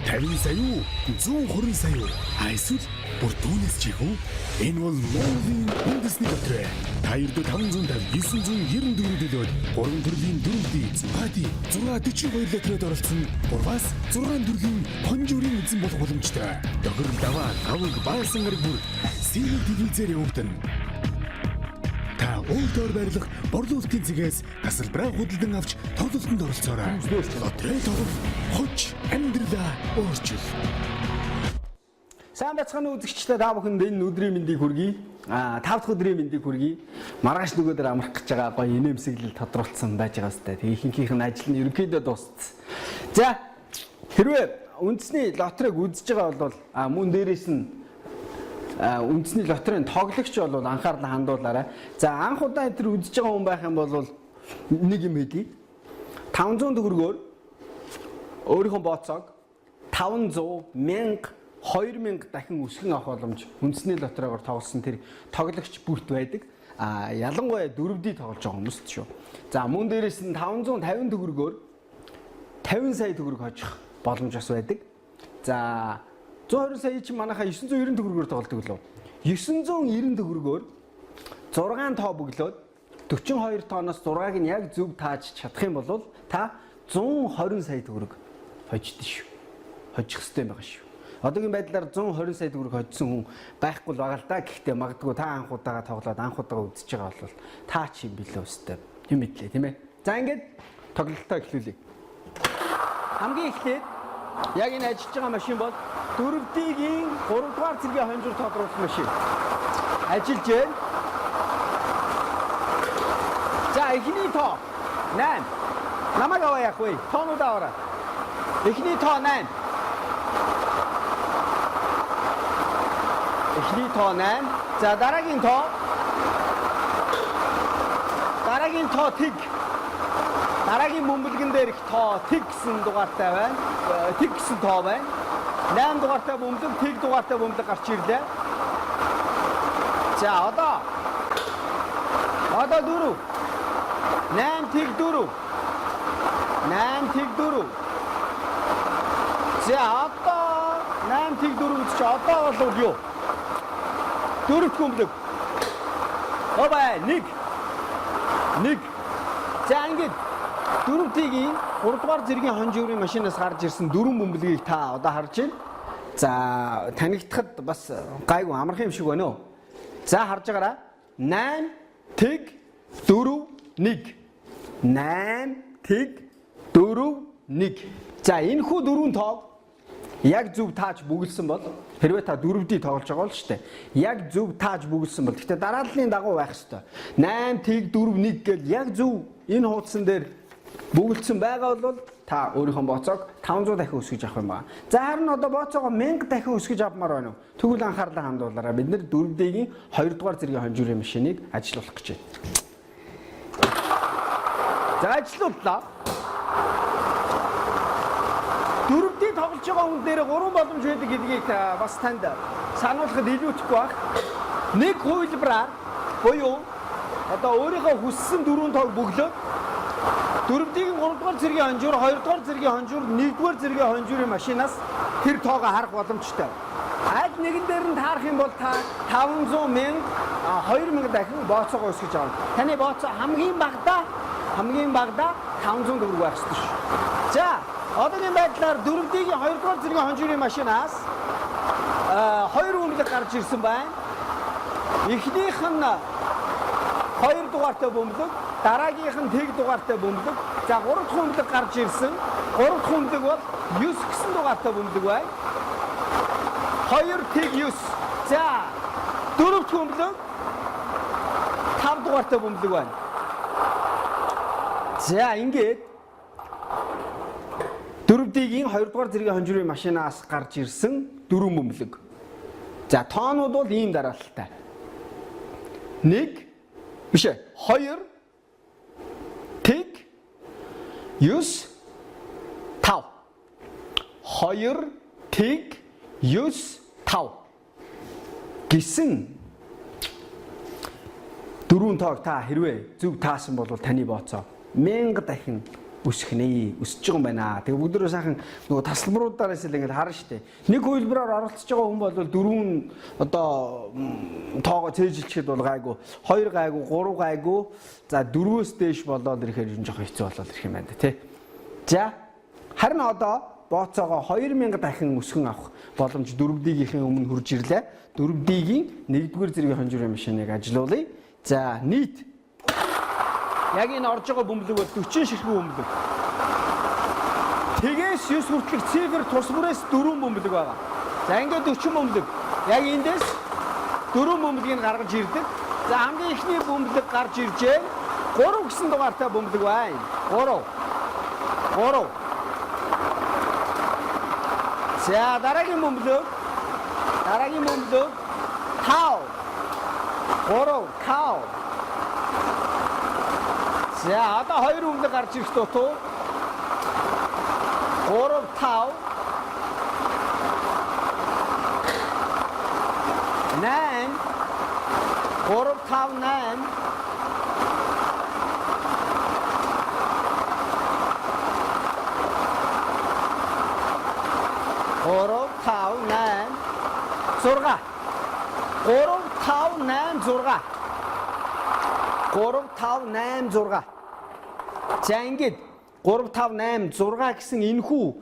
50 сая уу? 120 сая уу? Эсвэл бүр түүнээс ч их үү? Энэ бол Монголын үндэсний дотроо. Та ердөө 550 994 төлөөд 3 төрлийн дөрөвдий Зугаати 642 литрээр оролцсон. Урвас 6 төрлийн хонжуурын эзэн болох боломжтой. Тохирол даваа аваг баасан гараг бүр сэлэг телевизээр явагдана. Та өөрөөр барилах борлуулалтын цэгээс тасалбараа худалдан авч тоглолтод оролцоорой. Лотерей тоглох хоч амьдралаа өөрчил. Сайн бацхан үзэгчдээ та бүхэнд энэ өдрийн мэндийг хүргэе. 5 дахь өдрийн мэндийг хүргэе. Маргааш нөгөөдөр амрах гэж байгаа гоё инээмсэглэл тодруулсан байж байгаа сте. Тэгээ ихэнхийнх нь ажил нь ерөнхийдөө дууссан. За хэрвээ үндэсний лотерейг үзэж байгаа бол мөн дээрээс нь үндэсний лотерейн тоглогч бол анхаарлаа хандуулаарай. За анх удаа тэр үзэж байгаа хүн байх юм бол нэг юм хэлье. 500 төгрөгөөр өөрийнхөө бооцоог 500, 1000, 2000 дахин өсгөн авах боломж үндэсний лотерейгоор тоглосон тэр тоглогч бүрт байдаг. Ялангуяа дөрөвдий тоглож байгаа хүмүүст шүү. За мөн дээрээс нь 550 төгрөгөөр 50 сая төгрөг хожих боломж бас байдаг. За 120 сая чи манайхаа 990 төгрөгөөр тоглодог лөө. 990 төгрөгөөр 6 тоо бөглөөд 42 тооноос 6-ыг нь яг зөв тааж чадах юм бол та 120 сая төгрөг хождсон шүү. Хожих хэрэгтэй байгаа шүү. Одоогийн байдлаар 120 сая төгрөг хожсон хүн байхгүй л байгаа л да. Гэхдээ магадгүй та анх удаага тоглоод анх удаага үзэж байгаа бол та чи юм билээ өстэй. Юм мэдлээ тийм ээ. За ингээд тоглолтоо эхлүүлье. Хамгийн эхлээд яг энэ ажиллаж байгаа машин бол дөрөвдийн 3 дугаар зэргийн хонжуур тодруулах машин. Ажиллаж байна. За эхний тоо 8. Намайг аваа яах вэ? Тоонууд аваарай. Эхний тоо 8. Эхний тоо 8. За дараагийн тоо. Дараагийн тоо тэг. Дараагийн бөмбөлгөн дээр их тоо тэг гэсэн дугаартай байна. Тэг гэсэн тоо байна. 8 дугаартай бөмбөлөг, тэг дугаартай бөмбөлөг гарч ирлээ. За одоо 4. 8 тэг 4. 8 тэг 4. За одоо 8 тэг 4 гэж одоо бол юу? Дөрөв бөмбөлөг. Обай 1. За ингэж дөрөвдийн 3 дугаар зэргийн хонжуурын машинаас гарч ирсэн 4 бөмбөлгийг та одоо харж байна. За танигдахад бас гайгүй амархан юм шиг байна уу? За харж байгаарай. 8 тэг 4 1. 8 тэг 4 1. За энэ хүү дөрвөн тоог яг зөв тааж бүгэлсэн бол хэрвээ та дөрөвдий тоглож байгаа бол шүү дээ. Яг зөв тааж бүгэлсэн бол гэхдээ дарааллын дагуу байх ёстой. 8 тэг 4 1 гэл яг зөв энэ хуудсан дээр бүгэлдсэн байгаа бол та өөрийнхөө бооцоог 500 дахин өсгөж авах юм байна. За харин одоо бооцоогоо 1000 дахин өсгөж авмаар байна уу? Тэгвэл анхаарлаа хандуулаарай. Бид нэр дөрөвдийн 2 дугаар зэргийн хонжуурын машиныг ажилуулах гэж байна. За ажилууллаа. Дөрөвдийн тоглож байгаа хүн дээр 3 боломж байдаг гэдгийг бас танд сануулхад илүүтэхгүй баг. Нэг хувилбараар буюу одоо өөрийнхөө хүссэн 4 тоог бөглөө дөрөвдийн 3 дугаар зэргийн хонжуур, 2 дугаар зэргийн хонжуур, 1 дугаар зэргийн хонжуурын машинаас тэр тоогоо харах боломжтой. Аль нэгэн дээр нь таарах юм бол та 500 1000 2000 дахин бооцоогоо өсгөж авна. Таны бооцоо хамгийн багадаа 500 төгрөг байх ёстой шүү. За одоогийн байдлаар дөрөвдийн 2 дугаар зэргийн хонжуурын машинаас 2 бөмбөлөг гарч ирсэн байна. Эхнийх нь 2 дугаартай бөмбөлөг, дараагийнх нь тэг дугаартай бөмбөлөг. За 3 дахь бөмбөлөг гарч ирсэн. 3 дахь бөмбөлөг бол 9 гэсэн дугаартай бөмбөлөг байна. 2 тэг 9. За 4 дахь бөмбөлөг 5 дугаартай бөмбөлөг байна. За ингээд дөрөвдийн 2 дугаар зэргийн хонжуурын машинаас гарч ирсэн 4 бөмбөлөг. За тоонууд бол ийм дараалалтай. 1 биш ээ 2 тэг 9 5. 2 тэг 9 5 гэсэн 4 тоог та хэрвээ зөв таасан бол таны бооцоо 1000 дахин өсөх нэ. Өсөж байгаа юм байна. Тэгээ бүгдөө сайхан нөгөө тасалбаруудаараас л ингээд харна шүү дээ. Нэг хөлбөрөөр оролцож байгаа хүн бол дөрвөн одоо тоогоо цээжилчихэд бол гайгүй, 2 гайгүй, 3 гайгүй. За 4-өөс дээш болоод ирэхээр юм жоох хэцүү болоод ирэх юм байна тий. За харин одоо бооцоогоо 2000 дахин өсгөн авах боломж 4D-ийн өмнө хурж ирлээ. 4D-ийн 1-р зэргийн хонжирын машиныг ажилуулъя. За нийт яг энэ орж байгаа бөмбөлөг бол 40 ширхэг бөмбөлөг. Тэгээс 9 хүртэлх цифр тус бүрээс 4 бөмбөлөг байгаа. За ингээд 40 бөмбөлөг. Яг эндээс 4 бөмбөлгийг гаргаж ирдэг. За хамгийн ихний бөмбөлөг гарч иржээ. 3 гэсэн дугаартай бөмбөлөг байна. 3. За дараагийн бөмбөлөг. 5. 3. За одоо 2 бөмбөлөг гарч ирэх дутуу. 3, 5. 9. 3, 5, 9. 3, 5, 9. 6. 3, 5, 8, 6. 3, 5, 8, 6. За ингээд 3, 5, 8, 6 гэсэн энэхүү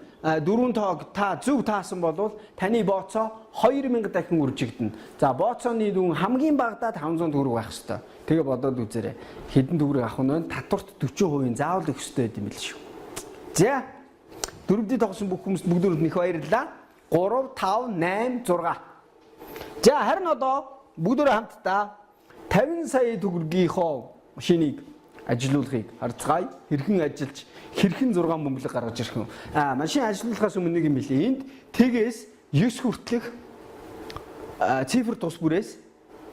дөрвөн тоог та зөв таасан бол таны бооцоо 2000 дахин үржигдэнэ. За бооцооны дүн хамгийн багадаа 500 төгрөг байх ёстой. Тэгээ бодоод үзээрэй. Хэдэн төгрөг авах нь вэ? Татварт 40% заавал өгөх ёстой юм л шүү. За 4D тогсон бүх хүмүүст бүгдөөд нэх баярлалаа. 3, 5, 8, 6. За харин одоо бүгдөө хамтдаа 50 сая төгрөгийнхөө машиныг ажилуулахыг харцгаая. Хэрхэн ажиллаж хэрхэн 6 бөмбөлөг гаргаж ирэх юм. Машин ажилуулахаас өмнө нэг юм билээ. Энд тэгээс 9 хүртэлх цифр тус бүрээс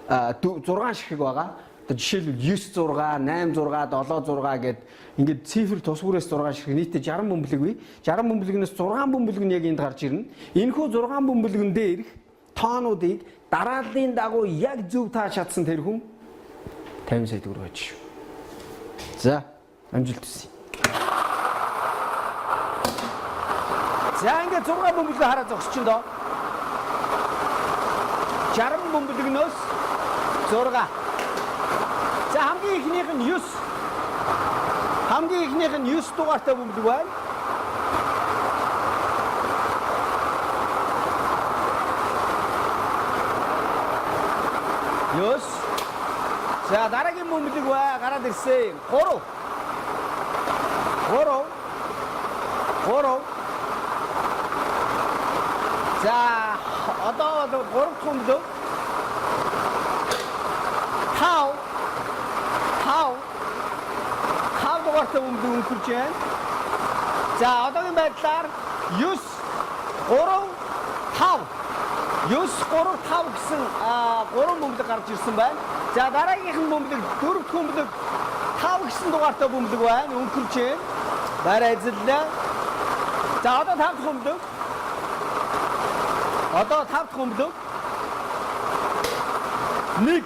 6 ширхэг байгаа. Одоо жишээлбэл 9 6, 8 6, 7 6 гэд ингээд цифр тус бүрээс 6 ширхэг нийтдээ 60 бөмбөлөг бий. 60 бөмбөлөгнөөс 6 бөмбөлөг нь яг энд гарч ирнэ. Энэхүү 6 бөмбөлөгн дээрх тоонуудыг дарааллын дагуу яг зөв тааж чадсан тэр хүн 50 сая төгрөг байж шүү. За, амжилт хүсье. За ингээд 6 бөмбөлөг хараа зогсчихно доо. 60 бөмбөлөгнөөс 6. За хамгийн ихнийх нь 9. Хамгийн ихнийх нь 9 дугаартай бөмбөлөг байна. Ёс. За дараагийн бөмбөлөг гараад ирсэн. 3. За одоо 3 бөмбөлөг. 5 дугаартай бөмбөлөг өнгөрч байна. За одоогийн байдлаар 9 3 5 гэсэн 3 бөмбөлөг гарч ирсэн байна. За дараагийнх нь бөмбөлөг 4 дахь бөмбөлөг 5 гэсэн дугаартай бөмбөлөг байна. Өнгөрч байна. Барай ажиллаа. За одоо 5 дахь бөмбөлөг. 1 5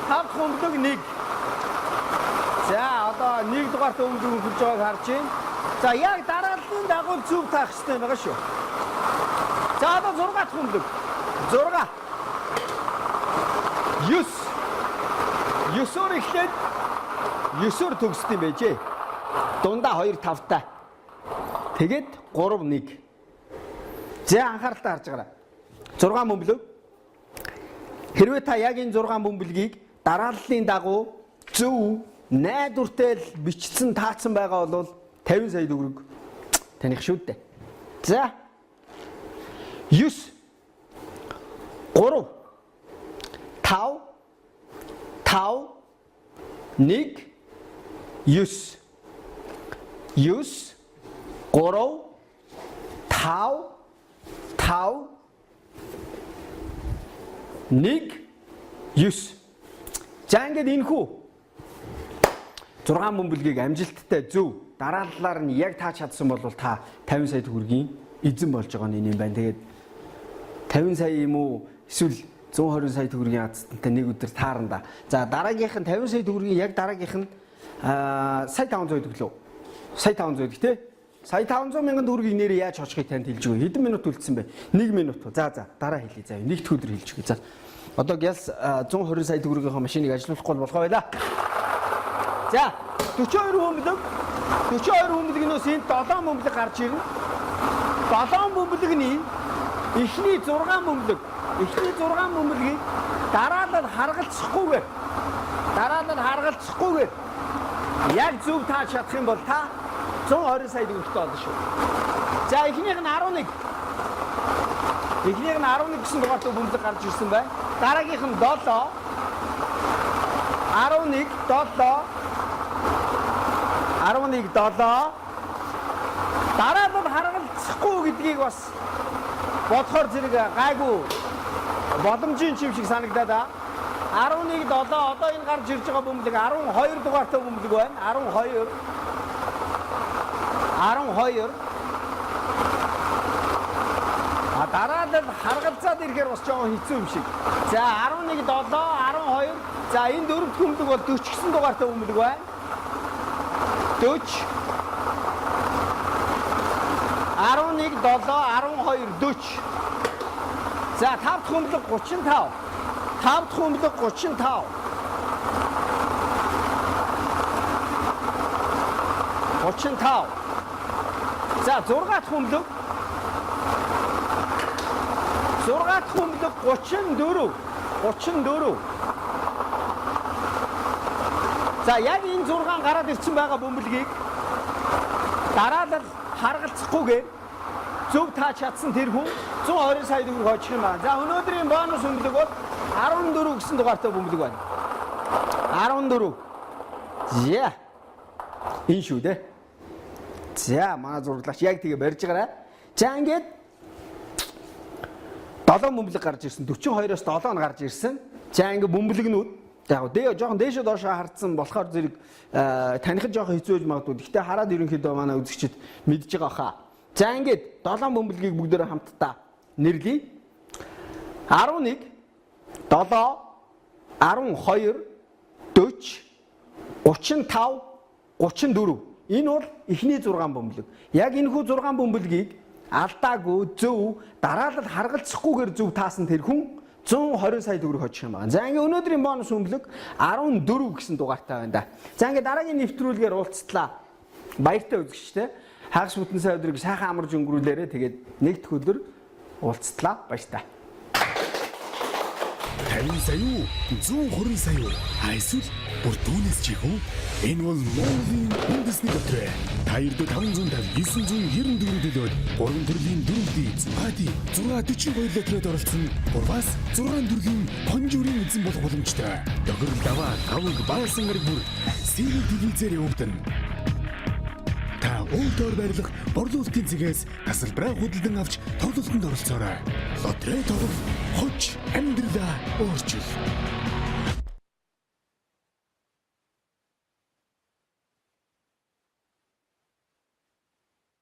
дахь бөмбөлөг 1. За одоо 1 дугаартай бөмбөлөг өнгөрч байгааг харж байна. За яг дарааллын дагуу зөв таах хэрэгтэй байгаа шүү. За одоо 6 дахь бөмбөлөг. 6. 9-оор эхлээд 9-оор төгсд юм байжээ. Дундаа 2 5-тай. Тэгээд 3 1. За анхааралтай харж байгаарай. 6 бөмбөлөг. Хэрвээ та яг энэ 6 бөмбөлгийг дарааллын дагуу зөв найдвартай бичсэн таацсан байгаа бол 50 сая төгрөг таних шүү дээ. За 9 3 5 1 9 3 5 1 9. За ингээд энэхүү 6 бөмбөлгийг амжилттай зөв дарааллаар нь яг тааж чадсан бол та 50 сая төгрөгийн эзэн болж байгаа нь юм байна. Тэгээд 50 сая юм уу эсвэл 120 сая төгрөгийн азтай нэг өдөр таарна да. За дараагийнх нь 50 сая төгрөгийн яг дараагийнх нь сая 500 төглөө. Сая 500 гэх те. Сая 500 мянган төгрөгийг нэрээ яаж очихыг танд хэлж өгье. Хэдэн минут үлдсэн бэ? 1 минут. За дараа хэлье заа. Нэгд өдөр хэлж өгье. За. Одоо гялс 120 сая төгрөгийнхөө машиныг ажилуулахгүй болохоо байла. За 42 бөмбөлөгнөөс энд 7 бөмбөлөг гарч ирнэ. 7 бөмбөлөгний эхний 6 бөмбөлөгийг дараалал харгалзахгүйгээр яг зөв тааж чадах юм бол та 120 сая төгрөгтэй болно шүү. За эхнийх нь 11 гэсэн дугаартай бөмбөлөг гарч ирсэн байна. Дараагийнх нь 7 дараалал харгалзахгүй гэдгийг бас бодохоор зэрэг гайгүй боломжийн юм шиг санагдаад байна. 11 7 одоо энэ гарч ирж байгаа бөмбөлөг 12 дугаартай бөмбөлөг байна. 12 дараалал харгалзаад ирэхээр бас жоохон хэцүү юм шиг. За 11 7 12 за энэ дөрөвд бөмбөлөг бол 40 гэсэн дугаартай бөмбөлөг байна. 40 11 7 12 40 за 5 дахь бөмбөлөг 35 за 6 дахь бөмбөлөг 34 за яг энэ 6 гараад ирсэн байгаа бөмбөлгийг дараалал харгалзахгүйгээр зөв тааж чадсан тэр хүн 120 сая төгрөг очих юм байна. За өнөөдрийн бонус бөмбөлөг бол 14 гэсэн дугаартай бөмбөлөг байна. 14. За. Энэ шүү дээ. За манай зураглаач яг тэгээ барьж байгаарай. За ингээд 7 бөмбөлөг гарч ирсэн. 42-оос 7 нь гарч ирсэн. За ингээд бөмбөлөгнүүд яг жоохон дээшээ доошоо хардсан болохоор зэрэг танихд жоохон хэцүү байж магадгүй. Гэхдээ хараад ерөнхийдөө манай үзэгчид мэдж байгаа хаа. За ингээд 7 бөмбөлөгийг бүгдээрээ хамтдаа нэрлэе. 11 7 12 40 35 34. Энэ бол эхний 6 бөмбөлөг. Яг энэхүү 6 бөмбөлөгийг алдаагүй зөв дараалал харгалзахгүйгээр зөв таасан тэр хүн 120 сая төгрөг очих юм байна. За ингээ өнөөдрийн бонус бөмбөлөг 14 гэсэн дугаартай байна да. За ингээ дараагийн нэвтрүүлгээр уулзтлаа. Баяртай үзэгчтэй. Хагас бүтэн сая өдрийг сайхан амарч өнгөрүүлээрэ. Тэгээд нэг дэх өдөр уулзтлаа. Баяртай. 50 сая юу? 120 сая юу? Эсвэл бүр түүнээс ч их үү? Энэ бол Монголын үндэсний дотроо. Таирд 550 994 төлөөд 3 төрлийн дөрөвдөө эзэн. 642 лотерейд оролцсон. Гурваас 6 төрлийн конжурын эзэн болох боломжтой. Догөрл даваа тавг баасан гараг бүр сэрэг телевизээр явагдана. Та өөрөөр байрлах борлуулалтын цэгээс тасалбараа худалдан авч тоглолтод оролцоорой. Лотерей тоглох хоч амьдралаа өөрчил.